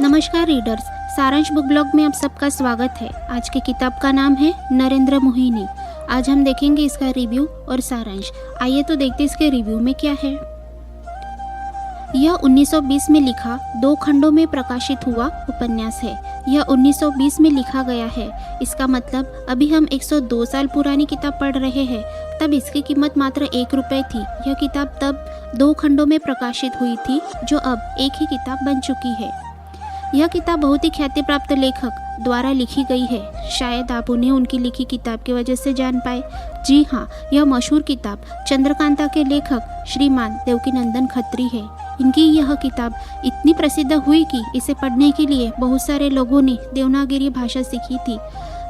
नमस्कार रीडर्स, सारांश book blog में आप सबका स्वागत है। आज की किताब का नाम है नरेंद्र मोहिनी। आज हम देखेंगे इसका रिव्यू और सारांश। आइए तो देखते इसके रिव्यू में क्या है। यह 1920 में लिखा 2 खंडों में प्रकाशित हुआ उपन्यास है। यह 1920 में लिखा गया है, इसका मतलब अभी हम 102 साल पुरानी किताब पढ़ रहे हैं। तब इसकी कीमत मात्र 1 रुपये थी। यह किताब तब 2 खंडों में प्रकाशित हुई थी, जो अब एक ही किताब बन चुकी है। यह किताब बहुत ही ख्याति प्राप्त लेखक द्वारा लिखी गई है। शायद आप उन्हें उनकी लिखी किताब की वजह से जान पाए। जी हाँ, यह मशहूर किताब चंद्रकांता के लेखक श्रीमान देवकीनंदन खत्री है। इनकी यह किताब इतनी प्रसिद्ध हुई कि इसे पढ़ने के लिए बहुत सारे लोगों ने देवनागरी भाषा सीखी थी।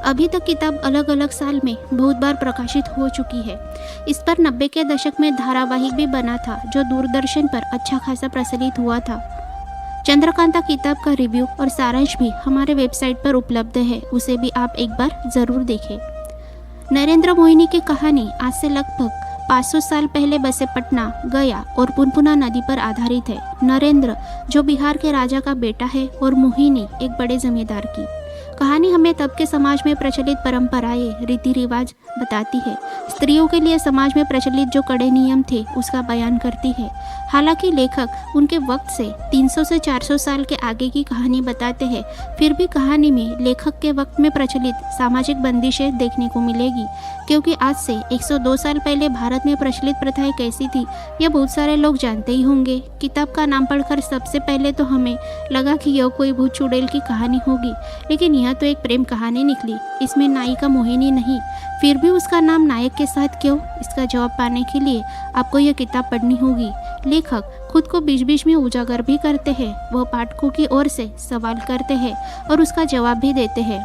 अभी तक किताब अलग अलग साल में बहुत बार प्रकाशित हो चुकी है। इस पर 90 के दशक में धारावाहिक भी बना था, जो दूरदर्शन पर अच्छा खासा प्रचलित हुआ था। चंद्रकांता किताब का रिव्यू और सारांश भी हमारे वेबसाइट पर उपलब्ध है, उसे भी आप एक बार जरूर देखें। नरेंद्र मोहिनी की कहानी आज से लगभग 500 साल पहले बसे पटना, गया और पुनपुना नदी पर आधारित है। नरेंद्र, जो बिहार के राजा का बेटा है, और मोहिनी, एक बड़े जमींदार की कहानी हमें तब के समाज में प्रचलित परंपराएं, रीति रिवाज बताती है। स्त्रियों के लिए समाज में प्रचलित जो कड़े नियम थे, उसका बयान करती है। हालांकि लेखक उनके वक्त से 300 से 400 साल के आगे की कहानी बताते हैं, फिर भी कहानी में लेखक के वक्त में प्रचलित सामाजिक बंदिशें देखने को मिलेगी। क्योंकि आज से 102 साल पहले भारत में प्रचलित प्रथाएं कैसी थी, यह बहुत सारे लोग जानते ही होंगे। किताब का नाम पढ़कर सबसे पहले तो हमें लगा कि यह कोई भूत चुड़ैल की कहानी होगी, लेकिन यह तो एक प्रेम कहानी निकली। इसमें नायिका मोहिनी नहीं, फिर भी उसका नाम नायक के साथ क्यों? इसका जवाब पाने के लिए आपको यह किताब पढ़नी होगी। लेखक खुद को बीच बीच में उजागर भी करते हैं। वह पाठकों की ओर से सवाल करते हैं और उसका जवाब भी देते हैं।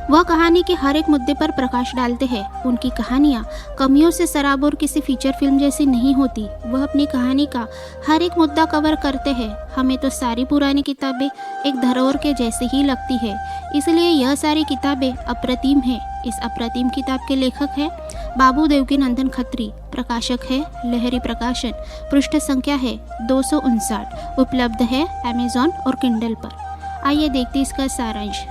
वह कहानी के हर एक मुद्दे पर प्रकाश डालते हैं। उनकी कहानियाँ कमियों से शराब और किसी फीचर फिल्म जैसी नहीं होती। वह अपनी कहानी का हर एक मुद्दा कवर करते हैं। हमें तो सारी पुरानी किताबें एक धरोहर के जैसे ही लगती है, इसलिए यह सारी किताबें अप्रतिम हैं। इस अप्रतिम किताब के लेखक हैं बाबू देवकीनंदन खत्री, प्रकाशक है लहरी प्रकाशन, पृष्ठ संख्या है 259, उपलब्ध है अमेज़न और किंडल पर। आइए देखते इसका सारांश।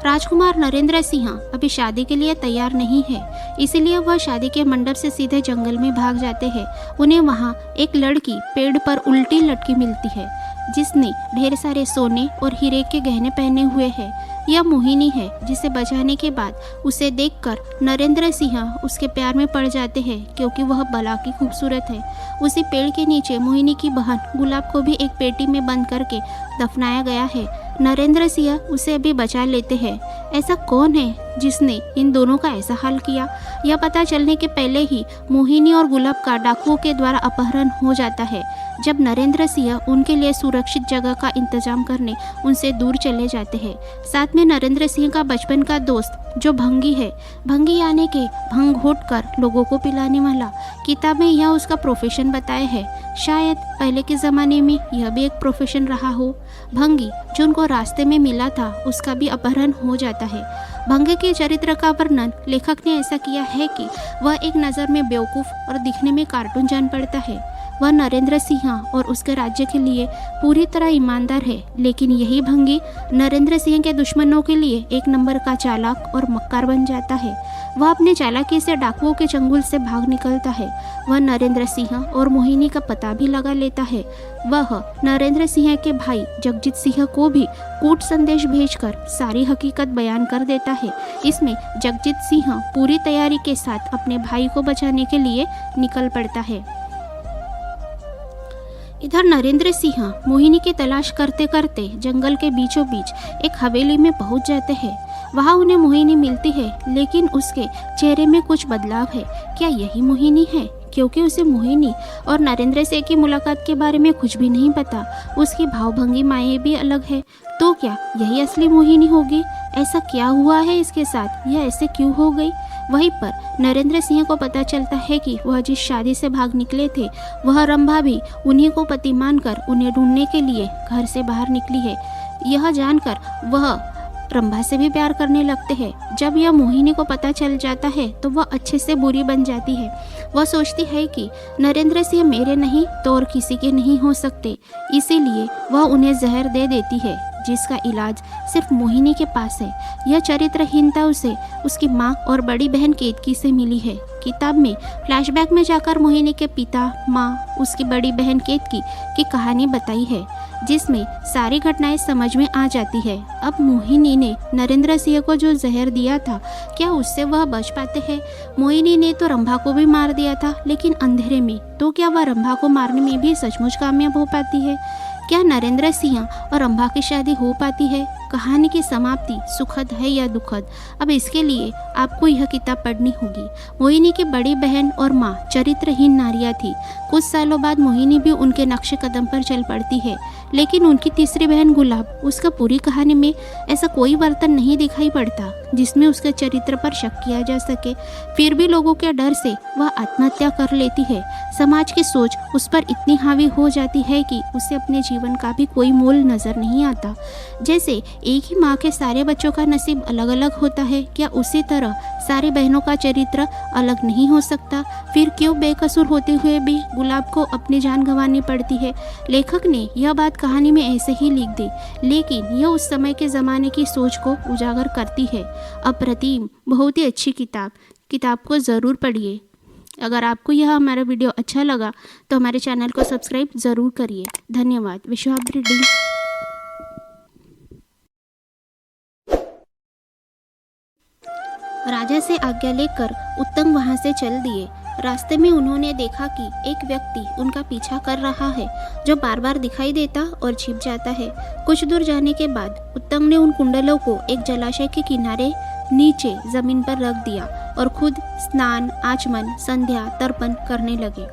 राजकुमार नरेंद्र सिंह अभी शादी के लिए तैयार नहीं है, इसलिए वह शादी के मंडप से सीधे जंगल में भाग जाते हैं। उन्हें वहां एक लड़की पेड़ पर उल्टी लटकी मिलती है, जिसने ढेर सारे सोने और हीरे के गहने पहने हुए हैं। यह मोहिनी है, जिसे बचाने के बाद उसे देखकर नरेंद्र सिंह उसके प्यार में पड़ जाते हैं, क्योंकि वह भला की खूबसूरत है। उसी पेड़ के नीचे मोहिनी की बहन गुलाब को भी एक पेटी में बंद करके दफनाया गया है। नरेंद्र सिंह उसे अभी बचा लेते हैं। ऐसा कौन है जिसने इन दोनों का ऐसा हाल किया? यह पता चलने के पहले ही मोहिनी और गुलाब का डाकुओं के द्वारा अपहरण हो जाता है। जब नरेंद्र सिंह उनके लिए सुरक्षित जगह का इंतजाम करने उनसे दूर चले जाते हैं। साथ में नरेंद्र सिंह का बचपन का दोस्त जो भंगी है, भंगी यानी के भंग घोट कर लोगों को पिलाने वाला। किताब में यह उसका प्रोफेशन बताया है। शायद पहले के ज़माने में यह भी एक प्रोफेशन रहा हो। भंगी जो उनको रास्ते में मिला था, उसका भी अपहरण हो जाता है। भंगी के चरित्र का वर्णन लेखक ने ऐसा किया है कि वह एक नज़र में बेवकूफ़ और दिखने में कार्टून जान पड़ता है। वह नरेंद्र सिंह और उसके राज्य के लिए पूरी तरह ईमानदार है, लेकिन यही भंगी नरेंद्र सिंह के दुश्मनों के लिए एक नंबर का चालाक और मक्कार बन जाता है। वह अपने चालाकी से डाकुओं के चंगुल से भाग निकलता है। वह नरेंद्र सिंह और मोहिनी का पता भी लगा लेता है। वह नरेंद्र सिंह के भाई जगजीत सिंह को भी कूट संदेश भेजकर सारी हकीकत बयान कर देता है। इसमें जगजीत सिंह पूरी तैयारी के साथ अपने भाई को बचाने के लिए निकल पड़ता है। इधर नरेंद्र सिंह मोहिनी की तलाश करते करते जंगल के बीचों बीच एक हवेली में पहुंच जाते हैं। वहां उन्हें मोहिनी मिलती है, लेकिन उसके चेहरे में कुछ बदलाव है। क्या यही मोहिनी है? क्योंकि उसे मोहिनी और नरेंद्र सिंह की मुलाकात के बारे में कुछ भी नहीं पता। उसकी भावभंगी माएँ भी अलग है। तो क्या यही असली मोहिनी होगी? ऐसा क्या हुआ है इसके साथ? यह ऐसे क्यों हो गई? वहीं पर नरेंद्र सिंह को पता चलता है कि वह जिस शादी से भाग निकले थे, वह रंभा भी उन्हीं को पति मानकर उन्हें ढूंढने के लिए घर से बाहर निकली है। यह जानकर वह रंभा से भी प्यार करने लगते हैं। जब यह मोहिनी को पता चल जाता है तो वह अच्छे से बुरी बन जाती है। वह सोचती है कि नरेंद्र सिंह मेरे नहीं तो और किसी के नहीं हो सकते, इसीलिए वह उन्हें जहर दे देती है जिसका इलाज सिर्फ मोहिनी के पास है। यह चरित्रहीनता उसे उसकी माँ और बड़ी बहन केतकी से मिली है। किताब में फ्लैशबैक में जाकर मोहिनी के पिता, माँ, उसकी बड़ी बहन केतकी की कहानी बताई है, जिसमें सारी घटनाएं समझ में आ जाती है। अब मोहिनी ने नरेंद्र सिंह को जो जहर दिया था, क्या उससे वह बच पाते हैं? मोहिनी ने तो रंभा को भी मार दिया था, लेकिन अंधेरे में, तो क्या वह रंभा को मारने में भी सचमुच कामयाब हो पाती है? क्या नरेंद्र सिंह और रंभा की शादी हो पाती है? कहानी की समाप्ति सुखद है या दुखद, अब इसके लिए आपको यह किताब पढ़नी होगी। मोहिनी की बड़ी बहन और माँ चरित्रहीन नारियाँ थी। कुछ सालों बाद मोहिनी भी उनके नक्शे कदम पर चल पड़ती है, लेकिन उनकी तीसरी बहन गुलाब, उसका पूरी कहानी में ऐसा कोई बर्तन नहीं दिखाई पड़ता जिसमें उसके चरित्र पर शक किया जा सके। फिर भी लोगों के डर से वह आत्महत्या कर लेती है। समाज की सोच उस पर इतनी हावी हो जाती है कि उसे अपने जीवन का भी कोई मोल नजर नहीं आता। जैसे एक ही माँ के सारे बच्चों का नसीब अलग अलग होता है, क्या उसी तरह सारी बहनों का चरित्र अलग नहीं हो सकता? फिर क्यों बेकसूर होते हुए भी गुलाब को अपनी जान गंवानी पड़ती है? लेखक ने यह बात कहानी में ऐसे ही लिख दी, लेकिन यह उस समय के ज़माने की सोच को उजागर करती है। अप्रतिम, बहुत ही अच्छी किताब को ज़रूर पढ़िए। अगर आपको यह हमारा वीडियो अच्छा लगा तो हमारे चैनल को सब्सक्राइब ज़रूर करिए। धन्यवाद। Wish you happy reading. राजा से आज्ञा लेकर उत्तंग वहां से चल दिए। रास्ते में उन्होंने देखा कि एक व्यक्ति उनका पीछा कर रहा है, जो बार बार दिखाई देता और छिप जाता है। कुछ दूर जाने के बाद उत्तंग ने उन कुंडलों को एक जलाशय के किनारे नीचे जमीन पर रख दिया और खुद स्नान, आचमन, संध्या, तर्पण करने लगे।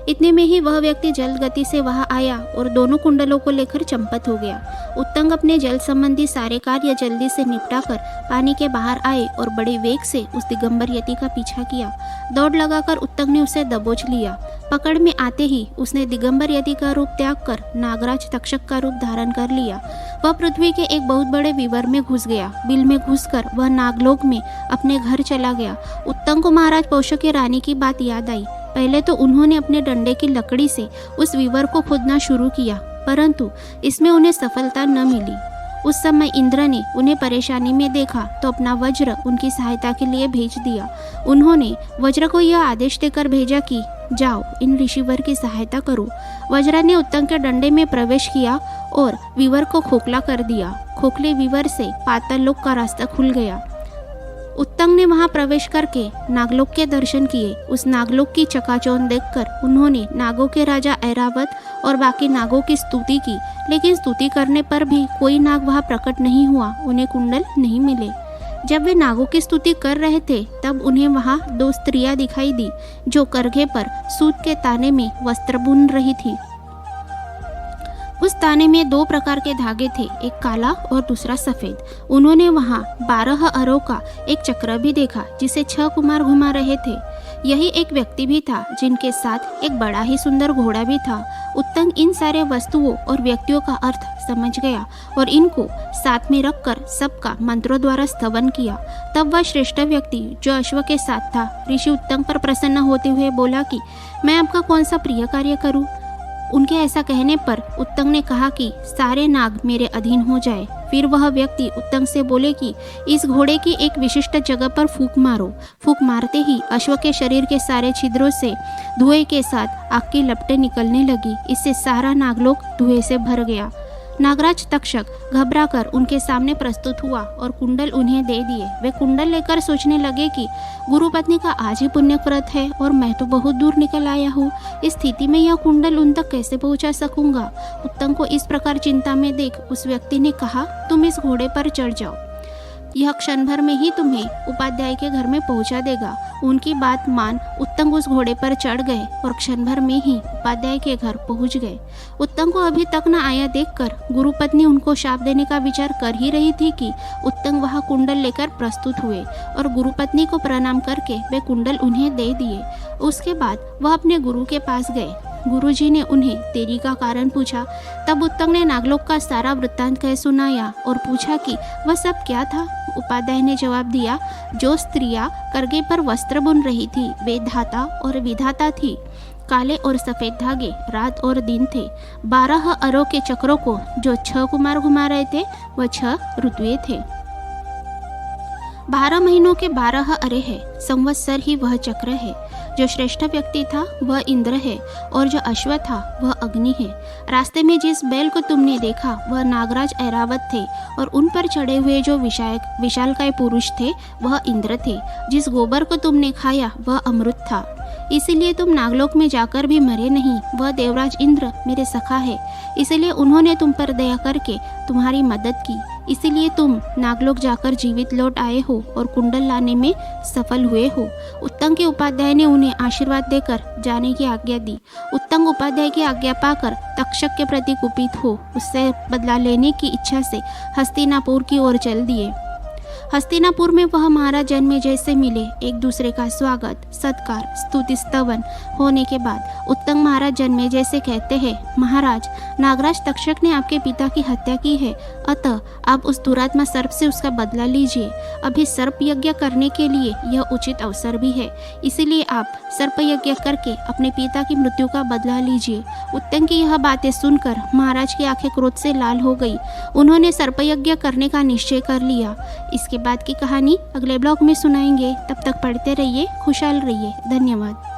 इतने में ही वह व्यक्ति जल्द गति से वहां आया और दोनों कुंडलों को लेकर चंपत हो गया। उत्तंग अपने जल संबंधी सारे कार्य जल्दी से निपटाकर पानी के बाहर आए और बड़े वेग से उस दिगंबर यति का पीछा किया। दौड़ लगाकर उत्तंग ने उसे दबोच लिया। पकड़ में आते ही उसने दिगंबर यति का रूप त्याग कर नागराज तक्षक का रूप धारण कर लिया। वह पृथ्वी के एक बहुत बड़े विवर में घुस गया। बिल में घुसकर वह नागलोक में अपने घर चला गया। उत्तंग को महाराज पोषक की रानी की बात याद आई। पहले तो उन्होंने अपने डंडे की लकड़ी से उस विवर को खोदना शुरू किया, परंतु इसमें उन्हें सफलता न मिली। उस समय इंद्र ने उन्हें परेशानी में देखा तो अपना वज्र उनकी सहायता के लिए भेज दिया। उन्होंने वज्र को यह आदेश देकर भेजा कि जाओ इन ऋषिवर की सहायता करो। वज्र ने उत्तंग के डंडे में प्रवेश किया और विवर को खोखला कर दिया। खोखले विवर से पाताल लोक का रास्ता खुल गया। उत्तंग ने वहां प्रवेश करके नागलोक के दर्शन किए। उस नागलोक की चकाचौंध देखकर उन्होंने नागों के राजा ऐरावत और बाकी नागों की स्तुति की, लेकिन स्तुति करने पर भी कोई नाग वहां प्रकट नहीं हुआ। उन्हें कुंडल नहीं मिले। जब वे नागों की स्तुति कर रहे थे तब उन्हें वहां दो स्त्रियां दिखाई दी, जो करघे पर सूत के ताने में वस्त्र बुन रही थी। उस ताने में दो प्रकार के धागे थे, एक काला और दूसरा सफेद। उन्होंने वहां 12 अरों का एक चक्र भी देखा, जिसे 6 कुमार घुमा रहे थे। यही एक व्यक्ति भी था, जिनके साथ एक बड़ा ही सुंदर घोड़ा भी था। उत्तंग इन सारे वस्तुओं और व्यक्तियों का अर्थ समझ गया और इनको साथ में रखकर सबका मंत्रों द्वारा स्तवन किया। तब वह श्रेष्ठ व्यक्ति जो अश्व के साथ था, ऋषि उत्तंग पर प्रसन्न होते हुए बोला कि मैं आपका कौन सा प्रिय कार्य करूं? उनके ऐसा कहने पर उत्तंग ने कहा कि सारे नाग मेरे अधीन हो जाए। फिर वह व्यक्ति उत्तंग से बोले कि इस घोड़े की एक विशिष्ट जगह पर फूंक मारो। फूंक मारते ही अश्व के शरीर के सारे छिद्रों से धुएं के साथ आग की लपटें निकलने लगी। इससे सारा नागलोक धुएं से भर गया। नागराज तक्षक घबराकर उनके सामने प्रस्तुत हुआ और कुंडल उन्हें दे दिए। वे कुंडल लेकर सोचने लगे कि गुरु पत्नी का आज ही पुण्य व्रत है और मैं तो बहुत दूर निकल आया हूँ। इस स्थिति में यह कुंडल उन तक कैसे पहुँचा सकूंगा? उत्तंग को इस प्रकार चिंता में देख उस व्यक्ति ने कहा, तुम इस घोड़े पर चढ़ जाओ, यह क्षण भर में ही तुम्हें उपाध्याय के घर में पहुंचा देगा। उनकी बात मान उत्तंग उस घोड़े पर चढ़ गए और क्षण भर में ही उपाध्याय के घर पहुंच गए। उत्तंग को अभी तक न आया देखकर गुरु पत्नी उनको शाप देने का विचार कर ही रही थी कि उत्तंग वहां कुंडल लेकर प्रस्तुत हुए और गुरु पत्नी को प्रणाम करके वे कुंडल उन्हें दे दिए। उसके बाद वह अपने गुरु के पास गए। गुरुजी ने उन्हें देरी का कारण पूछा। तब उत्तंग ने नागलोक का सारा वृत्तांत कह सुनाया और पूछा कि वह सब क्या था। उपाध्याय ने जवाब दिया, जो स्त्रियां करगे पर वस्त्र बुन रही थी वे धाता और विधाता थी। काले और सफ़ेद धागे रात और दिन थे। 12 अरों के चक्रों को जो 6 कुमार घुमा रहे थे वह 6 ऋतुएं थे। 12 महीनों के 12 अरे है। संवत्सर ही वह चक्र है। जो श्रेष्ठ व्यक्ति था वह इंद्र है और जो अश्व था वह अग्नि है। रास्ते में जिस बैल को तुमने देखा वह नागराज ऐरावत थे और उन पर चढ़े हुए जो विशालकाय पुरुष थे वह इंद्र थे। जिस गोबर को तुमने खाया वह अमृत था, इसीलिए तुम नागलोक में जाकर भी मरे नहीं। वह देवराज इंद्र मेरे सखा है, इसलिए उन्होंने तुम पर दया करके तुम्हारी मदद की, इसीलिए तुम नागलोक जाकर जीवित लौट आए हो और कुंडल लाने में सफल हुए हो। उत्तंग के उपाध्याय ने उन्हें आशीर्वाद देकर जाने की आज्ञा दी। उत्तंग उपाध्याय की आज्ञा पाकर तक्षक के प्रति कुपित हो उससे बदला लेने की इच्छा से हस्तिनापुर की ओर चल दिए। हस्तिनापुर में वह महाराज जन्मेजय से मिले। एक दूसरे का स्वागत, सत्कार, स्तुति स्तवन होने के बाद उत्तंग महाराज जन्मेजय से कहते हैं, महाराज, नागराज तक्षक ने आपके पिता की हत्या की है, अतः आप उस दुरात्मा सर्प से उसका बदला लीजिए। अभी सर्प यज्ञ करने के लिए यह उचित अवसर भी है, इसीलिए आप सर्प यज्ञ करके अपने पिता की मृत्यु का बदला लीजिए। उत्तंग की यह बातें सुनकर महाराज की आंखें क्रोध से लाल हो गई। उन्होंने सर्प यज्ञ करने का निश्चय कर लिया। इसके बाद की कहानी अगले ब्लॉग में सुनाएंगे। तब तक पढ़ते रहिए, खुशहाल रहिए। धन्यवाद।